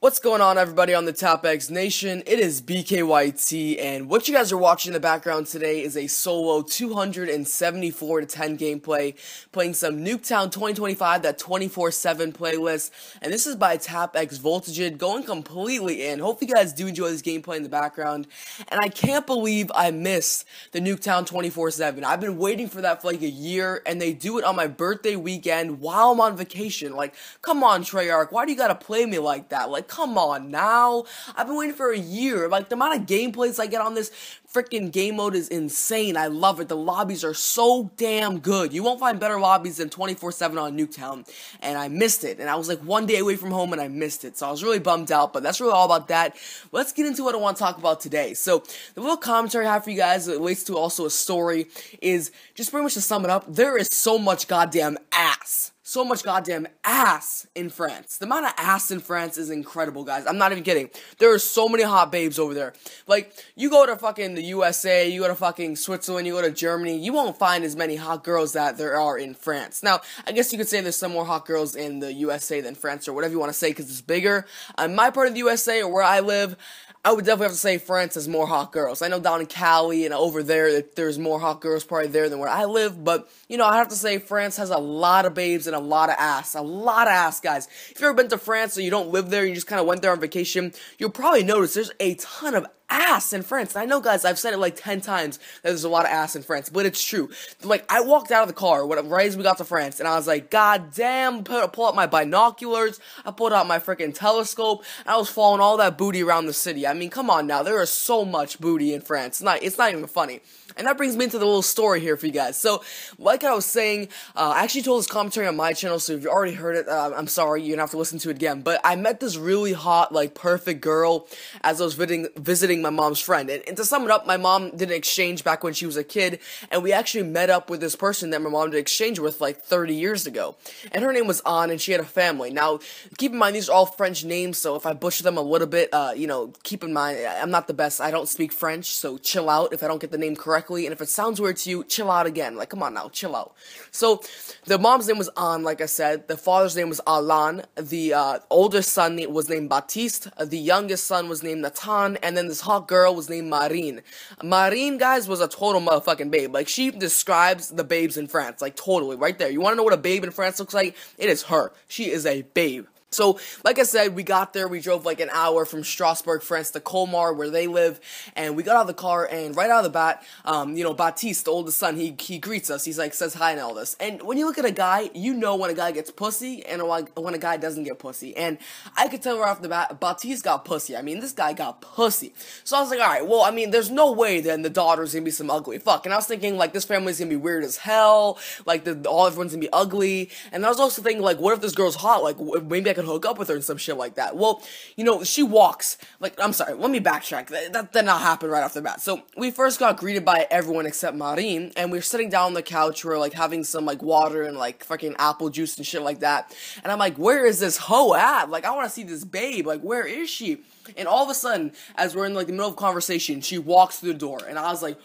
What's going on, everybody, on the Top X Nation? It is BKYT, and what you guys are watching in the background today is a solo 274 to 10 gameplay, playing some Nuketown 2025, that 24/7 playlist, and this is by Top X Voltage, going completely in. Hope you guys do enjoy this gameplay in the background, and I can't believe I missed the Nuketown 24/7. I've been waiting for that for like a year, and they do it on my birthday weekend while I'm on vacation. Like, come on, Treyarch, why do you gotta play me like that? Like, come on now. I've been waiting for a year. Like, the amount of gameplays I get on this freaking game mode is insane. I love it. The lobbies are so damn good. You won't find better lobbies than 24/7 on Nuketown. And I missed it. And I was like one day away from home and I missed it. So I was really bummed out. But that's really all about that. Let's get into what I want to talk about today. So the little commentary I have for you guys that relates to also a story is just pretty much to sum it up. There is so much goddamn ass. So much goddamn ass in France. The amount of ass in France is incredible, guys. I'm not even kidding. There are so many hot babes over there. Like, you go to fucking the USA, you go to fucking Switzerland, you go to Germany, you won't find as many hot girls that there are in France. Now, I guess you could say there's some more hot girls in the USA than France, or whatever you want to say, because it's bigger. In my part of the USA, or where I live, I would definitely have to say France has more hot girls. I know down in Cali and over there, there's more hot girls probably there than where I live, but, you know, I have to say France has a lot of babes and a lot of ass. A lot of ass, guys. If you've ever been to France or you don't live there, you just kind of went there on vacation, you'll probably notice there's a ton of ass in France. And I know, guys, I've said it like 10 times that there's a lot of ass in France, but it's true. Like, I walked out of the car right as we got to France, and I was like, god damn, pull out my binoculars, I pulled out my freaking telescope, and I was following all that booty around the city. I mean, come on now, there is so much booty in France. It's not even funny. And that brings me into the little story here for you guys. So, like I was saying, I actually told this commentary on my channel, so if you already heard it, I'm sorry, you're gonna have to listen to it again. But I met this really hot, like, perfect girl as I was visiting my mom's friend. And to sum it up, my mom did an exchange back when she was a kid, and we actually met up with this person that my mom did exchange with like 30 years ago. And her name was Anne, and she had a family. Now, keep in mind, these are all French names, so if I butcher them a little bit, you know, keep in mind, I'm not the best. I don't speak French, so chill out if I don't get the name correctly. And if it sounds weird to you, chill out again. Like, come on now, chill out. So, the mom's name was Anne, like I said. The father's name was Alain. The oldest son was named Baptiste. The youngest son was named Nathan. And then this hot girl was named Marine. Marine, guys, was a total motherfucking babe. Like, she describes the babes in France. Like, totally, right there. You want to know what a babe in France looks like? It is her. She is a babe. So, like I said, we got there, we drove like an hour from Strasbourg, France to Colmar, where they live, and we got out of the car, and right out of the bat, you know, Baptiste, the oldest son, he greets us, he's like, says hi and all this, and when you look at a guy, you know when a guy gets pussy, and when a guy doesn't get pussy, and I could tell right off the bat, Baptiste got pussy. I mean, this guy got pussy. So I was like, alright, well, I mean, there's no way then the daughter's gonna be some ugly fuck, and I was thinking, like, this family's gonna be weird as hell, like, everyone's gonna be ugly, and I was also thinking, like, what if this girl's hot, like, maybe I could hook up with her and some shit like that. Well, you know, she walks, like, I'm sorry, let me backtrack, that did not happen right off the bat. So, we first got greeted by everyone except Marine, and we were sitting down on the couch, we were, like, having some, like, water and, like, fucking apple juice and shit like that, and I'm like, where is this hoe at? Like, I want to see this babe, like, where is she? And all of a sudden, as we're in, like, the middle of conversation, she walks through the door, and I was like,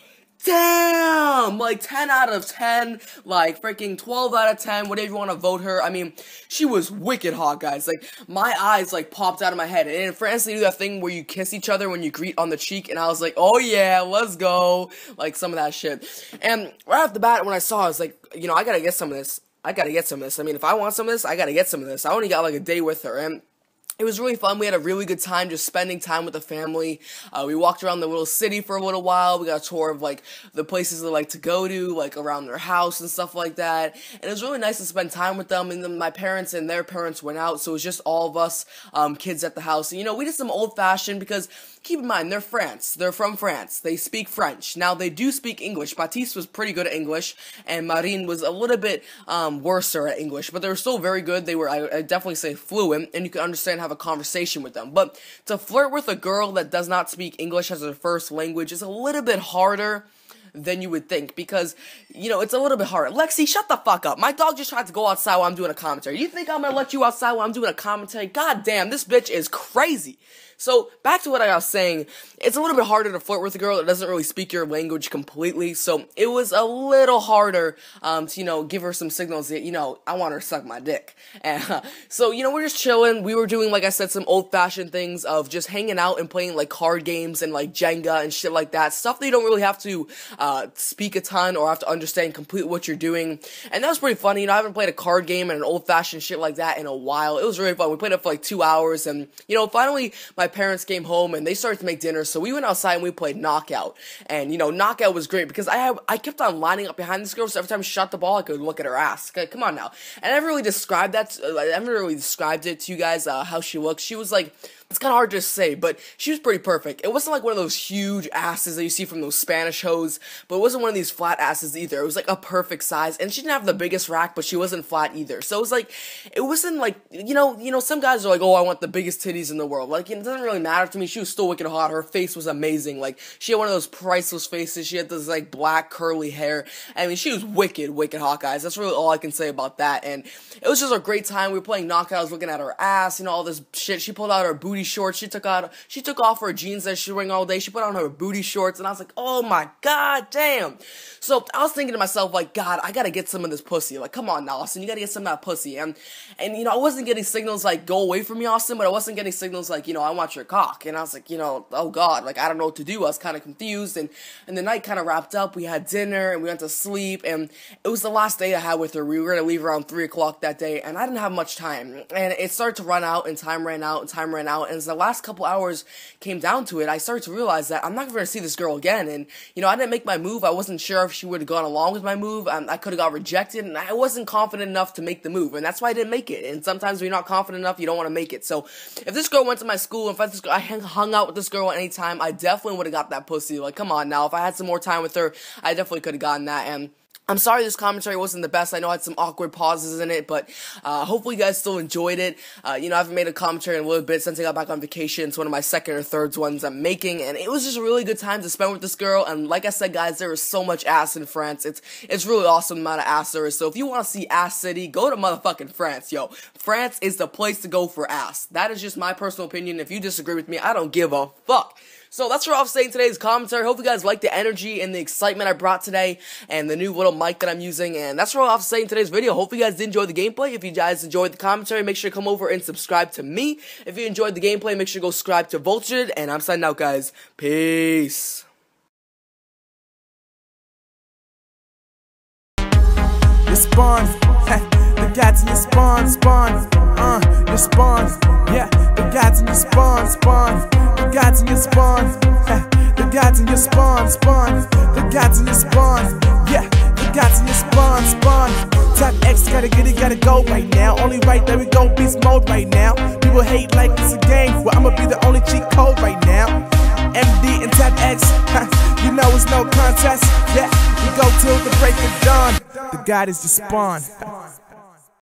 damn, like 10 out of 10, like freaking 12 out of 10, whatever you want to vote her. I mean, she was wicked hot, guys. Like, my eyes like popped out of my head. And in France, they do that thing where you kiss each other when you greet on the cheek, and I was like, oh yeah, let's go, like some of that shit. And right off the bat, when I saw it, I was like, you know, I gotta get some of this. I mean, if I want some of this, I gotta get some of this. I only got like a day with her, and it was really fun. We had a really good time just spending time with the family. We walked around the little city for a little while. We got a tour of, like, the places they like to go to, like, around their house and stuff like that. And it was really nice to spend time with them. And then my parents and their parents went out, so it was just all of us, kids at the house. And, you know, we did some old-fashioned because, keep in mind, they're France. They're from France. They speak French. Now, they do speak English. Baptiste was pretty good at English, and Marine was a little bit, worser at English. But they were still very good. They were, I definitely say, fluent, and you could understand have a conversation with them. But to flirt with a girl that does not speak English as her first language is a little bit harder than you would think, because, you know, it's a little bit harder. Lexi, shut the fuck up. My dog just tried to go outside while I'm doing a commentary. You think I'm gonna let you outside while I'm doing a commentary? God damn, this bitch is crazy. So, back to what I was saying, it's a little bit harder to flirt with a girl that doesn't really speak your language completely, so it was a little harder, to, you know, give her some signals that, you know, I want her to suck my dick. And, so, you know, we're just chilling. We were doing, like I said, some old-fashioned things of just hanging out and playing, like, card games and, like, Jenga and shit like that. Stuff that you don't really have to, speak a ton or have to understand completely what you're doing. And that was pretty funny. You know, I haven't played a card game and an old-fashioned shit like that in a while. It was really fun. We played it for, like, 2 hours, and, you know, finally, my parents came home and they started to make dinner, so we went outside and we played Knockout. And, you know, Knockout was great because I kept on lining up behind this girl, so every time she shot the ball, I could look at her ass. Come on now. And I never really described that, I never really described it to you guys, how she looked. She was like, it's kind of hard to say, but she was pretty perfect. It wasn't like one of those huge asses that you see from those Spanish hoes, but it wasn't one of these flat asses either. It was like a perfect size, and she didn't have the biggest rack, but she wasn't flat either. So it was like, it wasn't like, you know, some guys are like, oh, I want the biggest titties in the world. Like, it doesn't really matter to me. She was still wicked hot. Her face was amazing. Like, she had one of those priceless faces. She had this, like, black curly hair. I mean, she was wicked hot, guys. That's really all I can say about that. And it was just a great time. We were playing Knockout. I was looking at her ass, you know, all this shit. She pulled out her booty shorts. She took off her jeans that she was wearing all day. She put on her booty shorts, and I was like, oh my god, damn. So I was thinking to myself, like, God, I gotta get some of this pussy. Like, come on now, Austin, you gotta get some of that pussy. And you know, I wasn't getting signals like, go away from me, Austin, but I wasn't getting signals like, you know, I want your cock. And I was like, you know, oh god, like, I don't know what to do. I was kind of confused, and the night kind of wrapped up. We had dinner, and we went to sleep, and it was the last day I had with her. We were gonna leave around 3 o'clock that day, and I didn't have much time. And it started to run out, and time ran out, and as the last couple hours came down to it, I started to realize that I'm not going to see this girl again. And, you know, I didn't make my move. I wasn't sure if she would have gone along with my move. I could have got rejected, and I wasn't confident enough to make the move, and that's why I didn't make it. And sometimes when you're not confident enough, you don't want to make it. So if this girl went to my school, if I hung out with this girl at any time, I definitely would have got that pussy. Like, come on now. If I had some more time with her, I definitely could have gotten that. And I'm sorry this commentary wasn't the best. I know I had some awkward pauses in it, but hopefully you guys still enjoyed it. You know, I haven't made a commentary in a little bit since I got back on vacation. It's one of my second or third ones I'm making, and it was just a really good time to spend with this girl. And like I said, guys, there is so much ass in France. It's really awesome amount of ass there is. So if you want to see Ass City, go to motherfucking France, yo. France is the place to go for ass. That is just my personal opinion. If you disagree with me, I don't give a fuck. So that's what I'm saying today's commentary. Hope you guys like the energy and the excitement I brought today and the new little mic that I'm using. And that's what I'm saying today's video. Hope you guys did enjoy the gameplay. If you guys enjoyed the commentary, make sure to come over and subscribe to me. If you enjoyed the gameplay, make sure to go subscribe to Vultured. And I'm signing out, guys. Peace. You spawn, the gods in your spawn, you spawn, yeah, the gods in your spawn, the gods in your spawn, the gods in your spawn, the gods in your spawn, yeah, the gods in your spawn. Top X gotta get it, gotta go right now. Only right, there we go, beast mode right now. People hate like it's a game, well I'ma be the only cheat code right now. MD and Top X, you know it's no contest, yeah, we go till the break of dawn. The god is your spawn.